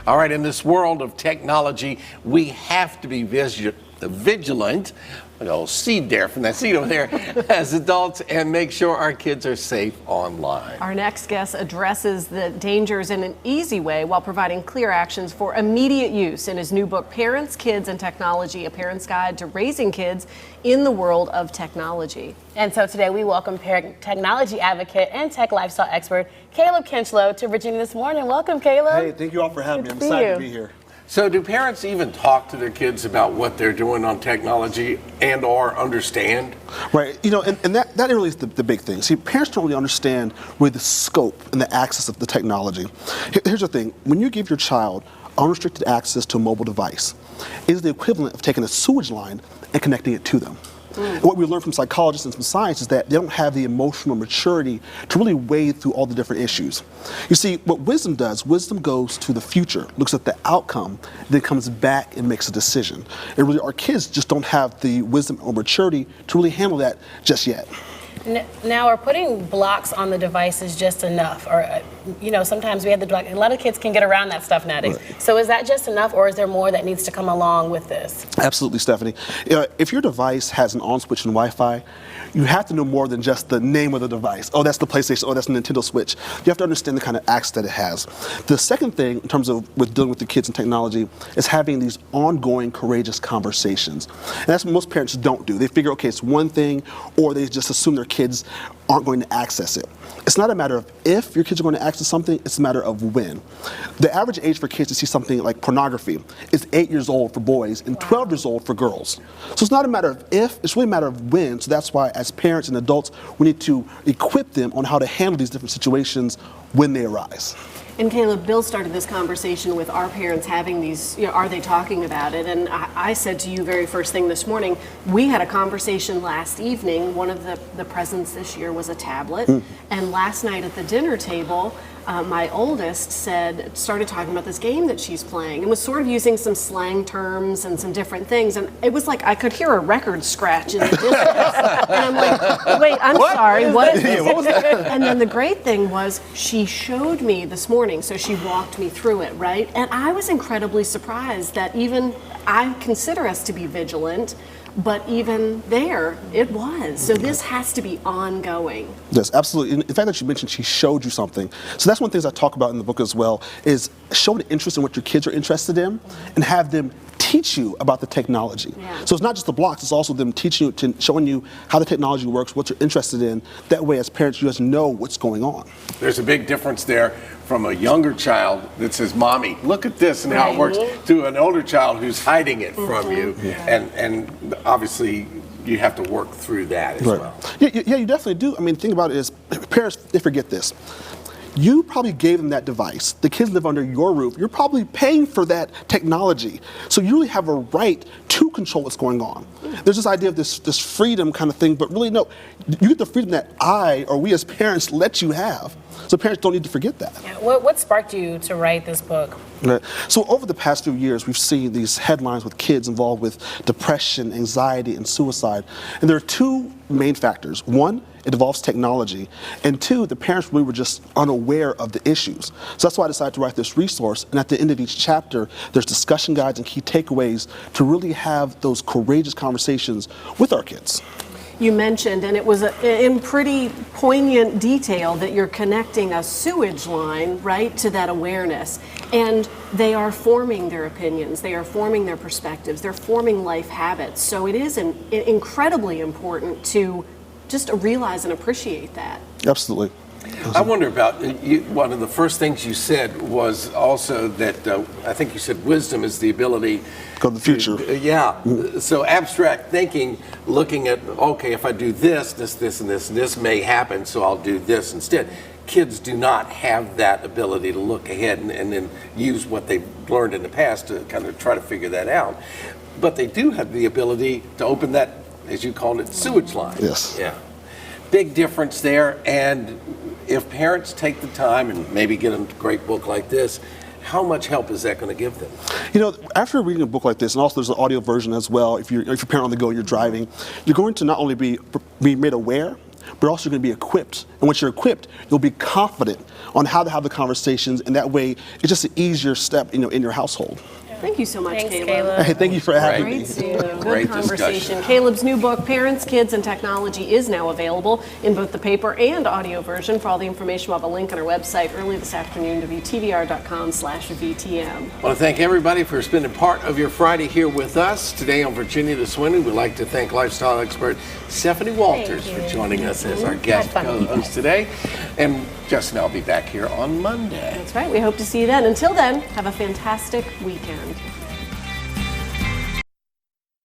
All right, in this world of technology, we have to be vigilant. A little seed there from that seed over there as adults, and make sure our kids are safe online. Our next guest addresses the dangers in an easy way while providing clear actions for immediate use in his new book, Parents, Kids, and Technology, A Parent's Guide to Raising Kids in the World of Technology. And so today we welcome technology advocate and tech lifestyle expert, Kinchlow, to Virginia this morning. Welcome, Caleb. Hey, thank you all for having me. I'm excited to be here. So do parents even talk to their kids about what they're doing on technology and or understand? Right, you know, and that really is the big thing. See, parents don't really understand really the scope and the access of the technology. Here's the thing, when you give your child unrestricted access to a mobile device, it is the equivalent of taking a sewage line and connecting it to them. And what we learn from psychologists and from science is that they don't have the emotional maturity to really wade through all the different issues. You see, what wisdom does, wisdom goes to the future, looks at the outcome, then comes back and makes a decision. And really, our kids just don't have the wisdom or maturity to really handle that just yet. Now, are putting blocks on the devices just enough? Or, you know, sometimes we have a lot of kids can get around that stuff nowadays. Right. So is that just enough, or is there more that needs to come along with this? Absolutely, Stephanie. If your device has an on switch and Wi-Fi, you have to know more than just the name of the device. Oh, that's the PlayStation. Oh, that's the Nintendo Switch. You have to understand the kind of access that it has. The second thing, in terms of with dealing with the kids and technology, is having these ongoing, courageous conversations. And that's what most parents don't do. They figure, okay, it's one thing, or they just assume their kids aren't going to access it. It's not a matter of if your kids are going to access something, it's a matter of when. The average age for kids to see something like pornography is 8 years old for boys and 12 years old for girls. So it's not a matter of if, it's really a matter of when. So that's why as parents and adults, we need to equip them on how to handle these different situations when they arise. And Caleb, Bill started this conversation with our parents having these, you know, are they talking about it? And I said to you very first thing this morning, we had a conversation last evening. One of the presents this year was a tablet. And last night at the dinner table, my oldest started talking about this game that she's playing and was sort of using some slang terms and some different things. And it was like I could hear a record scratch in the distance. And I'm like, wait, I'm sorry, what is this? What was that? And then the great thing was she showed me this morning, so she walked me through it, right? And I was incredibly surprised that even I consider us to be vigilant, but even there, it was. So this has to be ongoing. Yes, absolutely. In fact that you mentioned she showed you something. So that's one of the things I talk about in the book as well, is show an interest in what your kids are interested in and have them teach you about the technology. Yeah. So it's not just the blocks, it's also them teaching you, showing you how the technology works, what you're interested in. That way, as parents, you just know what's going on. There's a big difference there from a younger child that says, Mommy, look at this and how it works, to an older child who's hiding it from you. Yeah. And obviously, you have to work through that as well. Yeah, you definitely do. I mean, the thing about it is, parents, they forget this. You probably gave them that device. The kids live under your roof. You're probably paying for that technology. So you really have a right to control what's going on. There's this idea of this freedom kind of thing, but really no, you get the freedom that we as parents let you have. So parents don't need to forget that. Yeah. What sparked you to write this book? So over the past few years, we've seen these headlines with kids involved with depression, anxiety, and suicide. And there are two main factors. One, it involves technology. And two, the parents really were just unaware of the issues. So that's why I decided to write this resource. And at the end of each chapter, there's discussion guides and key takeaways to really have those courageous conversations with our kids. You mentioned, and it was in pretty poignant detail, that you're connecting a sewage line, right, to that awareness. And they are forming their opinions, they are forming their perspectives, they're forming life habits. So it is incredibly important to just realize and appreciate that. Absolutely. I wonder about, one of the first things you said was also that, I think you said wisdom is the ability go to the future. So abstract thinking, looking at, okay, if I do this, and this may happen, so I'll do this instead. Kids do not have that ability to look ahead and then use what they've learned in the past to kind of try to figure that out. But they do have the ability to open that, as you called it, sewage line. Yes. Yeah. Big difference there. And if parents take the time and maybe get a great book like this, how much help is that going to give them? You know, after reading a book like this, and also there's an audio version as well, if you're a parent on the go and you're driving, you're going to not only be made aware, but also you're going to be equipped. And once you're equipped, you'll be confident on how to have the conversations, and that way it's just an easier step, in your household. Thank you so much, Thanks, Caleb. Caleb. Hey, thank you for having me. Great studio. Good Great conversation. discussion. Caleb's new book, Parents, Kids, and Technology, is now available in both the paper and audio version. For all the information, we'll have a link on our website early this afternoon, WTVR.com/VTM. I want to thank everybody for spending part of your Friday here with us. Today on Virginia This Winning, we'd like to thank lifestyle expert Stephanie Walters for joining us as our guest Had fun. co-host today. And Justin, I'll be back here on Monday. That's right. We hope to see you then. Until then, have a fantastic weekend.